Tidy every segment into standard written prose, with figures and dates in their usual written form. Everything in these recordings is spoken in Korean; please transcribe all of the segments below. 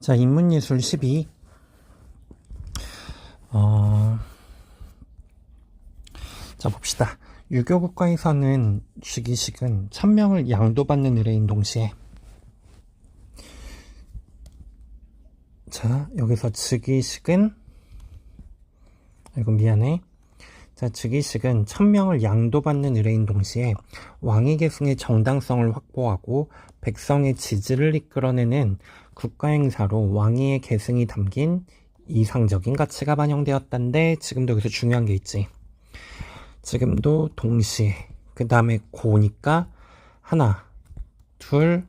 자, 인문예술 12. 자, 봅시다. 유교 국가에서는 즉위식은 천명을 양도받는 의례인 동시에, 자, 여기서 즉위식은, 이거 미안해. 자, 즉위식은 천명을 양도받는 의례인 동시에 왕위 계승의 정당성을 확보하고 백성의 지지를 이끌어내는 국가행사로 왕위의 계승이 담긴 이상적인 가치가 반영되었단데, 지금도 여기서 중요한 게 있지. 지금도 동시에, 그 다음에 고니까 하나, 둘,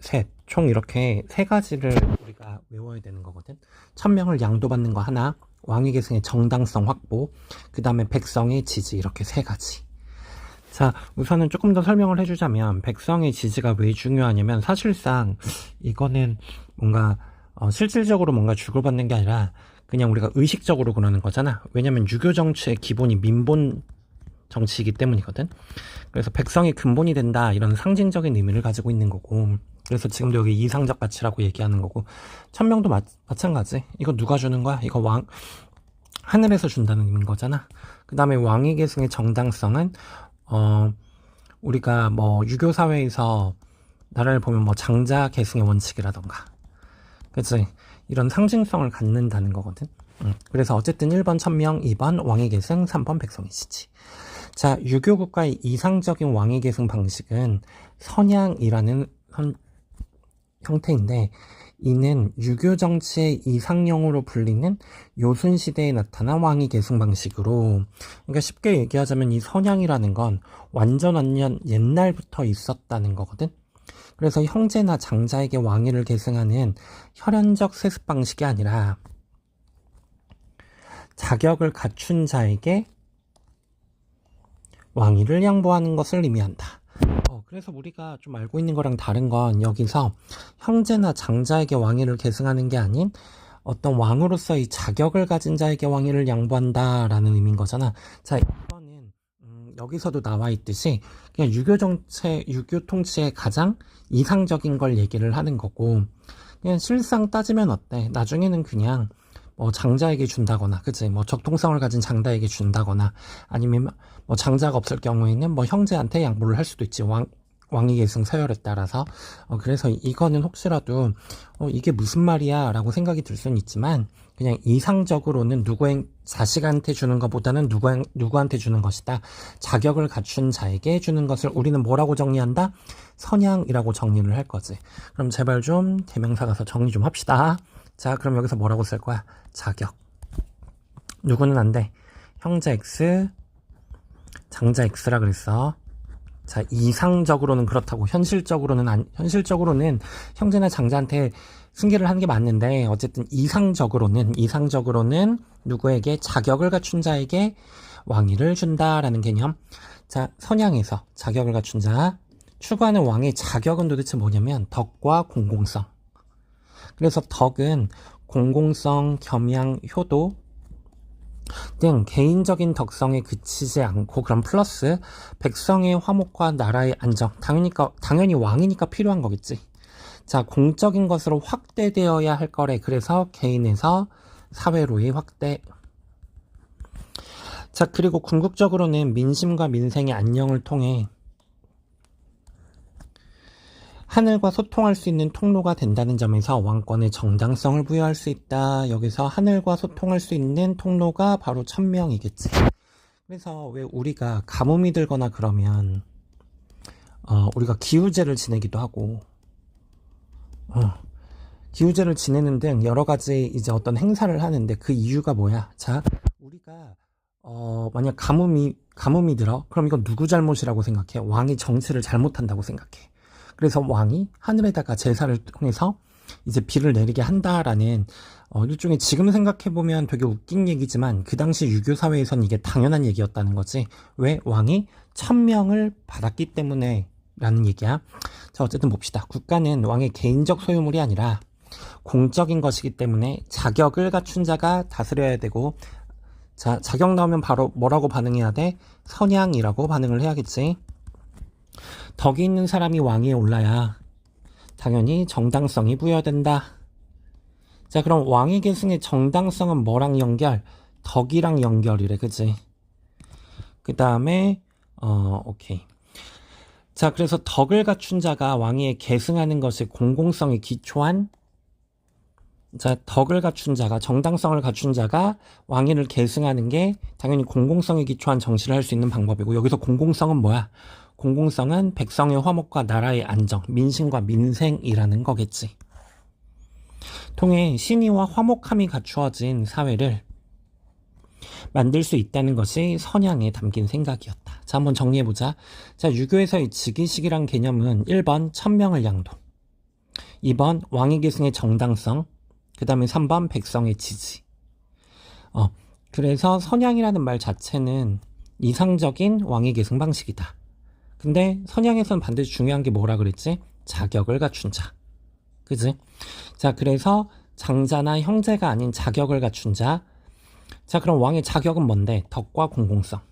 셋, 총 이렇게 세 가지를 우리가 외워야 되는 거거든. 천명을 양도받는 거 하나, 왕위 계승의 정당성 확보, 그 다음에 백성의 지지, 이렇게 세 가지. 자, 우선은 조금 더 설명을 해주자면, 백성의 지지가 왜 중요하냐면, 사실상 이거는 뭔가 실질적으로 뭔가 주고받는 게 아니라 그냥 우리가 의식적으로 그러는 거잖아. 왜냐면 유교 정치의 기본이 민본 정치이기 때문이거든. 그래서 백성이 근본이 된다, 이런 상징적인 의미를 가지고 있는 거고, 그래서 지금도 여기 이상적 가치라고 얘기하는 거고, 천명도 마찬가지. 이거 누가 주는 거야? 이거 하늘에서 준다는 의미인 거잖아. 그 다음에 왕위 계승의 정당성은 우리가 뭐 유교 사회에서 나라를 보면 뭐 장자 계승의 원칙이라던가, 그치? 이런 상징성을 갖는다는 거거든. 그래서 어쨌든 1번 천명, 2번 왕위 계승, 3번 백성의 지지. 자, 유교 국가의 이상적인 왕위 계승 방식은 선양이라는 형태인데, 이는 유교 정치의 이상형으로 불리는 요순 시대에 나타난 왕위 계승 방식으로, 그러니까 쉽게 얘기하자면 이 선양이라는 건 완전 옛날부터 있었다는 거거든. 그래서 형제나 장자에게 왕위를 계승하는 혈연적 세습 방식이 아니라 자격을 갖춘 자에게 왕위를 양보하는 것을 의미한다. 그래서 우리가 좀 알고 있는 거랑 다른 건, 여기서 형제나 장자에게 왕위를 계승하는 게 아닌 어떤 왕으로서의 자격을 가진 자에게 왕위를 양보한다라는 의미인 거잖아. 자, 이거는 여기서도 나와 있듯이 그냥 유교 통치의 가장 이상적인 걸 얘기를 하는 거고, 그냥 실상 따지면 어때? 나중에는 그냥 뭐 장자에게 준다거나, 그치? 뭐 적통성을 가진 장자에게 준다거나, 아니면 뭐 장자가 없을 경우에는 뭐 형제한테 양보를 할 수도 있지. 왕위 계승 서열에 따라서. 그래서 이거는 혹시라도 이게 무슨 말이야 라고 생각이 들 수는 있지만, 그냥 이상적으로는 자식한테 주는 것보다는 누구한테 주는 것이다. 자격을 갖춘 자에게 주는 것을 우리는 뭐라고 정리한다? 선양이라고 정리를 할 거지. 그럼 제발 좀 대명사 가서 정리 좀 합시다. 자, 그럼 여기서 뭐라고 쓸 거야? 자격. 누구는 안 돼? 형제 X, 장자 X라 그랬어. 자, 이상적으로는 그렇다고, 현실적으로는 형제나 장자한테 승계를 하는 게 맞는데, 어쨌든 이상적으로는 누구에게? 자격을 갖춘 자에게 왕위를 준다라는 개념. 자, 선양에서 자격을 갖춘 자, 추구하는 왕의 자격은 도대체 뭐냐면 덕과 공공성. 그래서 덕은 공공성, 겸양, 효도 등 개인적인 덕성에 그치지 않고, 그럼 플러스 백성의 화목과 나라의 안정, 당연히 왕이니까 필요한 거겠지. 자, 공적인 것으로 확대되어야 할 거래. 그래서 개인에서 사회로의 확대. 자, 그리고 궁극적으로는 민심과 민생의 안녕을 통해 하늘과 소통할 수 있는 통로가 된다는 점에서 왕권의 정당성을 부여할 수 있다. 여기서 하늘과 소통할 수 있는 통로가 바로 천명이겠지. 그래서 왜 우리가 가뭄이 들거나 그러면 우리가 기우제를 지내기도 하고, 기우제를 지내는 등 여러 가지 이제 어떤 행사를 하는데, 그 이유가 뭐야? 자, 우리가 만약 가뭄이 들어, 그럼 이건 누구 잘못이라고 생각해? 왕이 정치를 잘못한다고 생각해. 그래서 왕이 하늘에다가 제사를 통해서 이제 비를 내리게 한다라는 일종의, 지금 생각해보면 되게 웃긴 얘기지만 그 당시 유교 사회에선 이게 당연한 얘기였다는 거지. 왜? 왕이 천명을 받았기 때문에 라는 얘기야. 자, 어쨌든 봅시다. 국가는 왕의 개인적 소유물이 아니라 공적인 것이기 때문에 자격을 갖춘 자가 다스려야 되고, 자, 자격 나오면 바로 뭐라고 반응해야 돼? 선양이라고 반응을 해야겠지. 덕이 있는 사람이 왕위에 올라야 당연히 정당성이 부여된다. 자, 그럼 왕위 계승의 정당성은 뭐랑 연결? 덕이랑 연결이래, 그치? 그 다음에 오케이. 자, 그래서 덕을 갖춘 자가 왕위에 계승하는 것이 공공성에 기초한, 자, 덕을 갖춘 자가, 정당성을 갖춘 자가 왕위를 계승하는 게 당연히 공공성에 기초한 정치를 할 수 있는 방법이고, 여기서 공공성은 뭐야? 공공성은 백성의 화목과 나라의 안정, 민심과 민생이라는 거겠지. 통해 신의와 화목함이 갖추어진 사회를 만들 수 있다는 것이 선양에 담긴 생각이었다. 자, 한번 정리해보자. 자, 유교에서의 즉위식이란 개념은 1번 천명을 양도, 2번 왕위 계승의 정당성, 그 다음에 3번 백성의 지지. 그래서 선양이라는 말 자체는 이상적인 왕위 계승 방식이다. 근데 선양에서는 반드시 중요한 게 뭐라 그랬지? 자격을 갖춘 자. 그지? 자, 그래서 장자나 형제가 아닌 자격을 갖춘 자. 자, 그럼 왕의 자격은 뭔데? 덕과 공공성.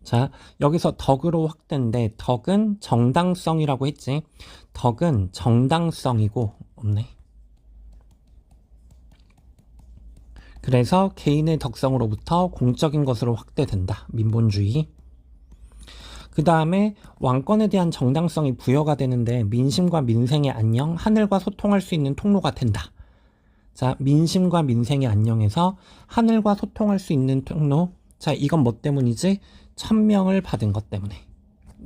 자, 여기서 덕으로 확대인데 덕은 정당성이라고 했지. 덕은 정당성이고 없네. 그래서 개인의 덕성으로부터 공적인 것으로 확대된다. 민본주의. 그 다음에 왕권에 대한 정당성이 부여가 되는데 민심과 민생의 안녕, 하늘과 소통할 수 있는 통로가 된다. 자, 민심과 민생의 안녕에서 하늘과 소통할 수 있는 통로. 자, 이건 뭐 때문이지? 천명을 받은 것 때문에.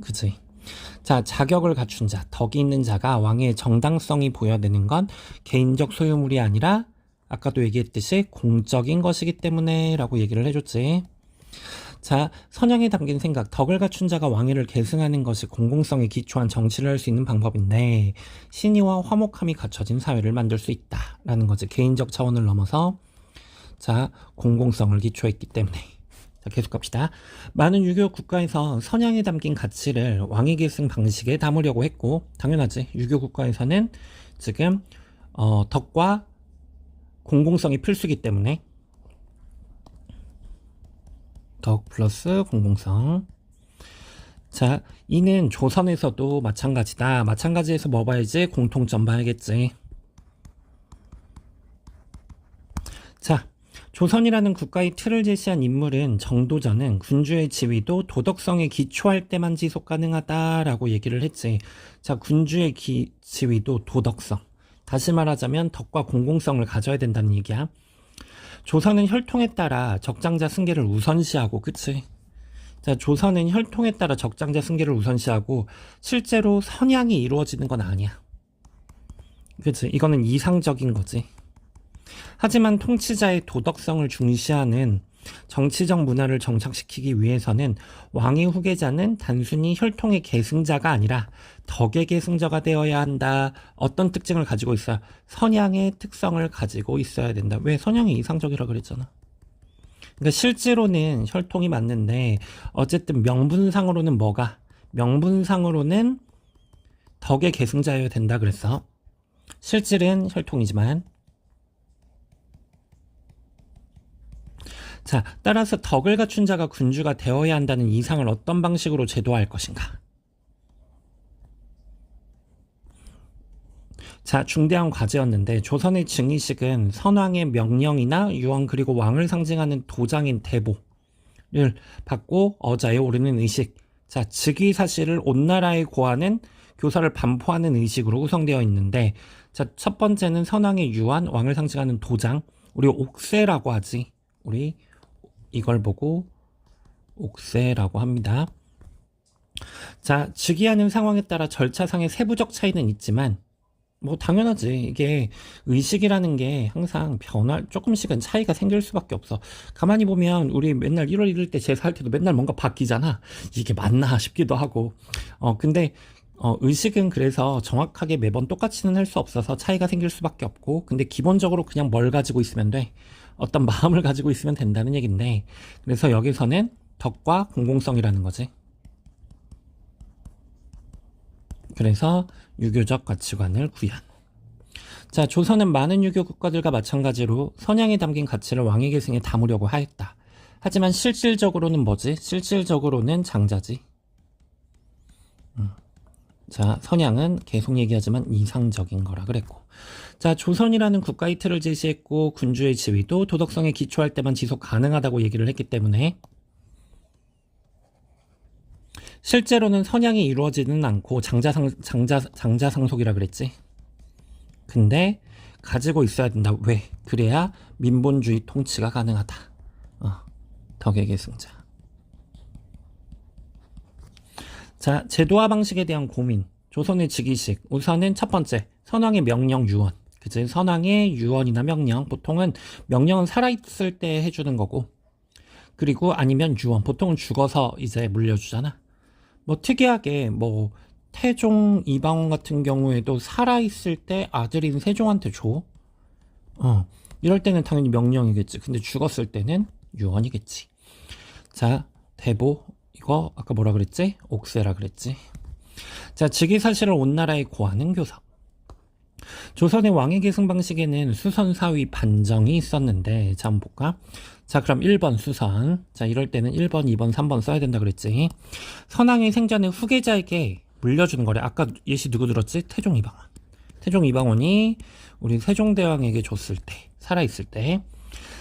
그지? 자, 자격을 갖춘 자, 덕이 있는 자가 왕의 정당성이 부여되는 건 개인적 소유물이 아니라 아까도 얘기했듯이 공적인 것이기 때문에 라고 얘기를 해줬지. 자, 선양에 담긴 생각, 덕을 갖춘 자가 왕위를 계승하는 것이 공공성에 기초한 정치를 할 수 있는 방법인데 신의와 화목함이 갖춰진 사회를 만들 수 있다라는 거지. 개인적 차원을 넘어서 자, 공공성을 기초했기 때문에. 자, 계속 갑시다. 많은 유교 국가에서 선양에 담긴 가치를 왕위 계승 방식에 담으려고 했고, 당연하지. 유교 국가에서는 지금 덕과 공공성이 필수이기 때문에 덕 플러스 공공성. 자, 이는 조선에서도 마찬가지다. 마찬가지에서 뭐 봐야지? 공통점 봐야겠지. 자, 조선이라는 국가의 틀을 제시한 인물은 정도전은 군주의 지위도 도덕성에 기초할 때만 지속 가능하다라고 얘기를 했지. 자, 군주의 지위도 도덕성. 다시 말하자면 덕과 공공성을 가져야 된다는 얘기야. 조선은 혈통에 따라 적장자 승계를 우선시하고, 그치? 자, 조선은 혈통에 따라 적장자 승계를 우선시하고 실제로 선양이 이루어지는 건 아니야. 그치? 이거는 이상적인 거지. 하지만 통치자의 도덕성을 중시하는 정치적 문화를 정착시키기 위해서는 왕의 후계자는 단순히 혈통의 계승자가 아니라 덕의 계승자가 되어야 한다. 어떤 특징을 가지고 있어야? 선양의 특성을 가지고 있어야 된다. 왜? 선양이 이상적이라 그랬잖아. 그러니까 실제로는 혈통이 맞는데 어쨌든 명분상으로는 뭐가? 명분상으로는 덕의 계승자여야 된다 그랬어. 실질은 혈통이지만. 자, 따라서 덕을 갖춘 자가 군주가 되어야 한다는 이상을 어떤 방식으로 제도할 것인가? 자, 중대한 과제였는데 조선의 증의식은 선왕의 명령이나 유언 그리고 왕을 상징하는 도장인 대보를 받고 어자에 오르는 의식. 자, 즉위 사실을 온 나라에 고하는 교사를 반포하는 의식으로 구성되어 있는데, 자, 첫 번째는 선왕의 유언, 왕을 상징하는 도장. 우리 옥세라고 하지. 우리 이걸 보고 옥세라고 합니다. 자, 즉위하는 상황에 따라 절차상의 세부적 차이는 있지만 뭐 당연하지. 이게 의식이라는 게 항상 조금씩은 차이가 생길 수밖에 없어. 가만히 보면 우리 맨날 1월 1일 때 제사할 때도 맨날 뭔가 바뀌잖아. 이게 맞나 싶기도 하고. 근데 의식은 그래서 정확하게 매번 똑같이는 할 수 없어서 차이가 생길 수밖에 없고, 근데 기본적으로 그냥 뭘 가지고 있으면 돼? 어떤 마음을 가지고 있으면 된다는 얘긴데, 그래서 여기서는 덕과 공공성이라는 거지. 그래서 유교적 가치관을 구현. 자, 조선은 많은 유교 국가들과 마찬가지로 선양에 담긴 가치를 왕위 계승에 담으려고 하였다. 하지만 실질적으로는 뭐지? 실질적으로는 장자지. 자, 선양은 계속 얘기하지만 이상적인 거라 그랬고. 자, 조선이라는 국가 이틀을 제시했고 군주의 지위도 도덕성에 기초할 때만 지속 가능하다고 얘기를 했기 때문에 실제로는 선양이 이루어지는 않고 장자상속이라 그랬지. 근데 가지고 있어야 된다. 왜? 그래야 민본주의 통치가 가능하다. 덕의 계승자. 자, 제도화 방식에 대한 고민. 조선의 즉위식. 우선은 첫 번째, 선왕의 명령 유언. 그치? 선왕의 유언이나 명령. 보통은 명령은 살아있을 때 해주는 거고, 그리고 아니면 유언. 보통은 죽어서 이제 물려주잖아. 뭐 특이하게 뭐 태종 이방원 같은 경우에도 살아있을 때 아들인 세종한테 줘. 이럴 때는 당연히 명령이겠지. 근데 죽었을 때는 유언이겠지. 자, 대보. 이거 아까 뭐라 그랬지? 옥세라 그랬지. 자, 즉위사실을 온 나라에 고하는 교서. 조선의 왕의 계승 방식에는 수선, 사위, 반정이 있었는데, 자, 한번 볼까? 자, 그럼 1번 수선. 자, 이럴 때는 1번, 2번, 3번 써야 된다 그랬지. 선왕의 생전에 후계자에게 물려주는 거래. 아까 예시 누구 들었지? 태종 이방원. 태종 이방원이 우리 세종대왕에게 줬을 때, 살아있을 때.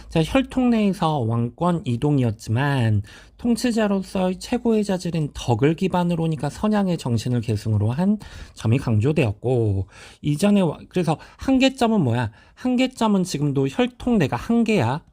자, 혈통 내에서 왕권 이동이었지만 통치자로서의 최고의 자질인 덕을 기반으로 하니까 선양의 정신을 계승으로 한 점이 강조되었고, 이전에 그래서 한계점은 뭐야? 한계점은 지금도 혈통 내가 한계야.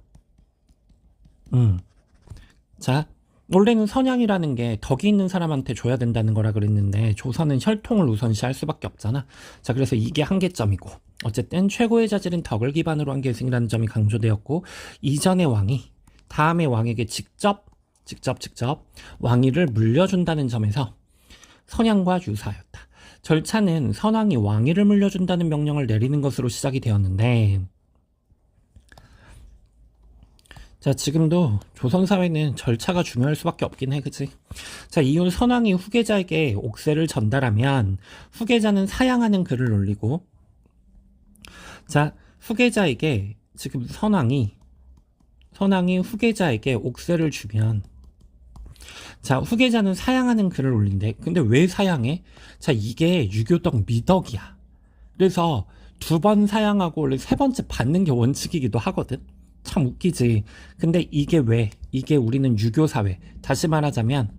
자, 원래는 선양이라는 게 덕이 있는 사람한테 줘야 된다는 거라 그랬는데 조선은 혈통을 우선시할 수밖에 없잖아. 자, 그래서 이게 한계점이고, 어쨌든 최고의 자질은 덕을 기반으로 한 계승이라는 점이 강조되었고, 이전의 왕이 다음의 왕에게 직접 왕위를 물려준다는 점에서 선양과 유사하였다. 절차는 선왕이 왕위를 물려준다는 명령을 내리는 것으로 시작이 되었는데, 자, 지금도 조선사회는 절차가 중요할 수밖에 없긴 해, 그치? 자, 이후 선왕이 후계자에게 옥세를 전달하면 후계자는 사양하는 글을 올리고, 자, 후계자에게 지금 선왕이 후계자에게 옥세를 주면, 자, 후계자는 사양하는 글을 올린대. 근데 왜 사양해? 자, 이게 유교덕 미덕이야. 그래서 2번 사양하고 원래 3번째 받는 게 원칙이기도 하거든. 참 웃기지. 근데 이게 왜? 이게 우리는 유교사회. 다시 말하자면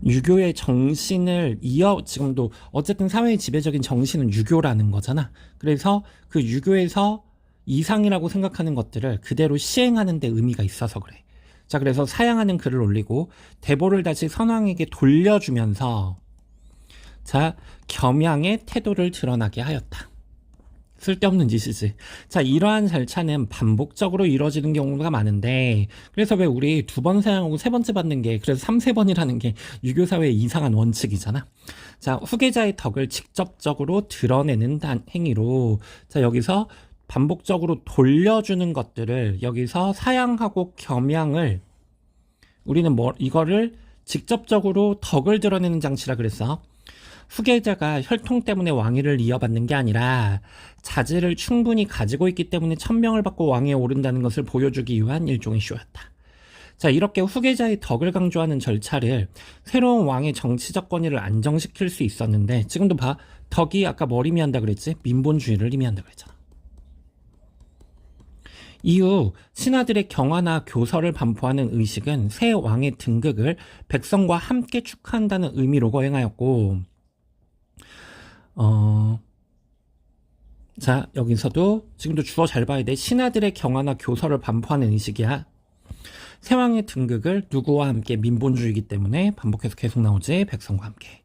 유교의 정신을 지금도 어쨌든 사회의 지배적인 정신은 유교라는 거잖아. 그래서 그 유교에서 이상이라고 생각하는 것들을 그대로 시행하는 데 의미가 있어서 그래. 자, 그래서 사양하는 글을 올리고 대보를 다시 선왕에게 돌려주면서, 자, 겸양의 태도를 드러나게 하였다. 쓸데없는 짓이지. 자, 이러한 절차는 반복적으로 이루어지는 경우가 많은데, 그래서 왜 우리 2번 사양하고 3번째 받는 게, 그래서 3, 3번이라는 게 유교사회의 이상한 원칙이잖아. 자, 후계자의 덕을 직접적으로 드러내는 행위로, 자, 여기서 반복적으로 돌려주는 것들을 여기서 사양하고 겸양을 우리는 이거를 직접적으로 덕을 드러내는 장치라 그랬어. 후계자가 혈통 때문에 왕위를 이어받는 게 아니라 자질을 충분히 가지고 있기 때문에 천명을 받고 왕위에 오른다는 것을 보여주기 위한 일종의 쇼였다. 자, 이렇게 후계자의 덕을 강조하는 절차를 새로운 왕의 정치적 권위를 안정시킬 수 있었는데, 지금도 봐. 덕이 아까 뭘 의미한다 그랬지? 민본주의를 의미한다 그랬잖아. 이후 신하들의 경화나 교서를 반포하는 의식은 새 왕의 등극을 백성과 함께 축하한다는 의미로 거행하였고, 자, 여기서도 지금도 주어 잘 봐야 돼. 신하들의 경화나 교서를 반포하는 의식이야. 새 왕의 등극을 누구와 함께? 민본주의이기 때문에 반복해서 계속 나오지. 백성과 함께.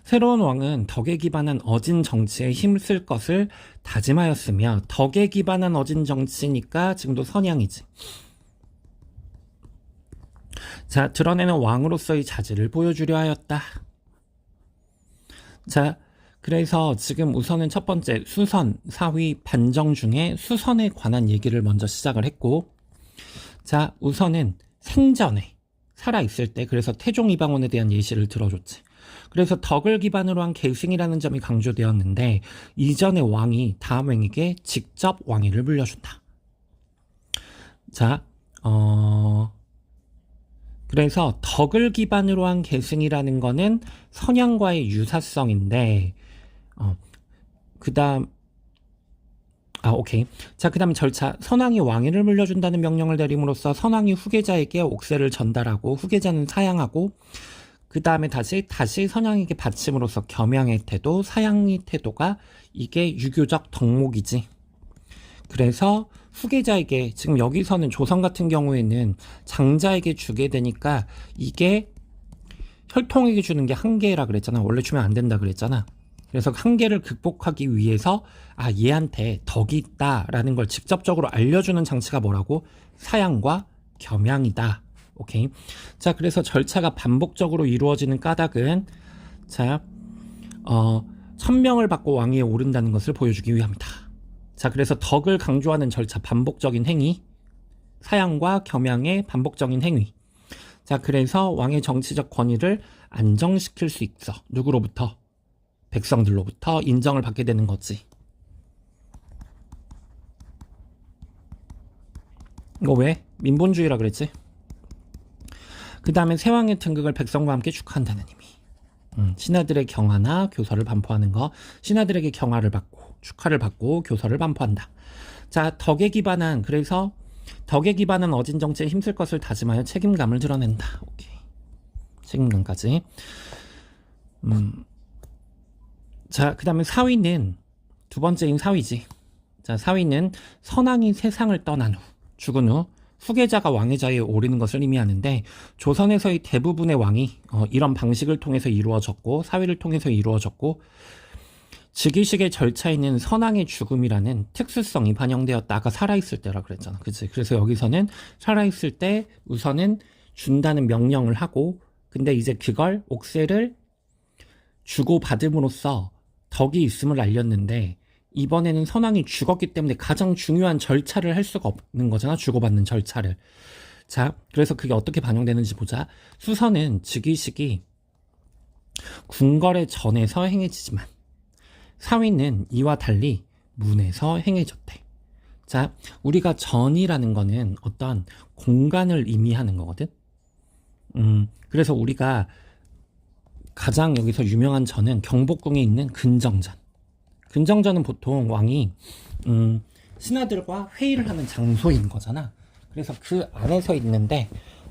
새로운 왕은 덕에 기반한 어진 정치에 힘쓸 것을 다짐하였으며, 덕에 기반한 어진 정치니까 지금도 선양이지. 자, 드러내는 왕으로서의 자질을 보여주려 하였다. 자, 그래서 지금 우선은 첫 번째 수선, 사위, 반정 중에 수선에 관한 얘기를 먼저 시작을 했고, 자, 우선은 생전에 살아있을 때, 그래서 태종 이방원에 대한 예시를 들어줬지. 그래서 덕을 기반으로 한 계승이라는 점이 강조되었는데, 이전의 왕이 다음 왕에게 직접 왕위를 물려준다. 자, 그래서 덕을 기반으로 한 계승이라는 거는 선양과의 유사성인데, 그 다음, 오케이. 자, 그 다음 절차. 선왕이 왕위를 물려준다는 명령을 내림으로써 선왕이 후계자에게 옥세를 전달하고 후계자는 사양하고 그 다음에 다시 선왕에게 바침으로써 겸양의 태도, 사양의 태도가 이게 유교적 덕목이지. 그래서 후계자에게 지금 여기서는 조선 같은 경우에는 장자에게 주게 되니까 이게 혈통에게 주는 게 한계라 그랬잖아. 원래 주면 안 된다 그랬잖아. 그래서 한계를 극복하기 위해서 얘한테 덕이 있다라는 걸 직접적으로 알려주는 장치가 뭐라고? 사양과 겸양이다. 오케이. 자, 그래서 절차가 반복적으로 이루어지는 까닭은 천명을 받고 왕위에 오른다는 것을 보여주기 위함이다. 자, 그래서 덕을 강조하는 절차, 반복적인 행위, 사양과 겸양의 반복적인 행위. 자, 그래서 왕의 정치적 권위를 안정시킬 수 있어. 누구로부터? 백성들로부터 인정을 받게 되는 거지. 이거 왜? 민본주의라 그랬지? 그 다음에 세왕의 등극을 백성과 함께 축하한다는 의미. 신하들의 경하나 교서를 반포하는 거. 신하들에게 경하를 받고 축하를 받고 교서를 반포한다. 자, 그래서 덕에 기반한 어진 정치에 힘쓸 것을 다짐하여 책임감을 드러낸다. 오케이. 책임감까지. 자, 그 다음에 사위는 두 번째인 사위지. 자, 사위는 선왕이 세상을 떠난 후, 죽은 후 후계자가 왕의 자리에 오르는 것을 의미하는데 조선에서의 대부분의 왕이 이런 방식을 통해서 이루어졌고 사위를 통해서 이루어졌고 즉위식의 절차에는 선왕의 죽음이라는 특수성이 반영되었다. 아까 살아있을 때라 그랬잖아. 그치? 그래서 여기서는 살아있을 때 우선은 준다는 명령을 하고 근데 이제 그걸 옥세를 주고받음으로써 덕이 있음을 알렸는데 이번에는 선왕이 죽었기 때문에 가장 중요한 절차를 할 수가 없는 거잖아. 주고받는 절차를. 자, 그래서 그게 어떻게 반영되는지 보자. 수선은 즉위식이 궁궐의 전에서 행해지지만 사위는 이와 달리 문에서 행해졌대. 자, 우리가 전이라는 거는 어떤 공간을 의미하는 거거든. 그래서 우리가 가장 여기서 유명한 전은 경복궁에 있는 근정전. 근정전은 보통 왕이 신하들과 회의를 하는 장소인 거잖아. 그래서 그 안에서 있는데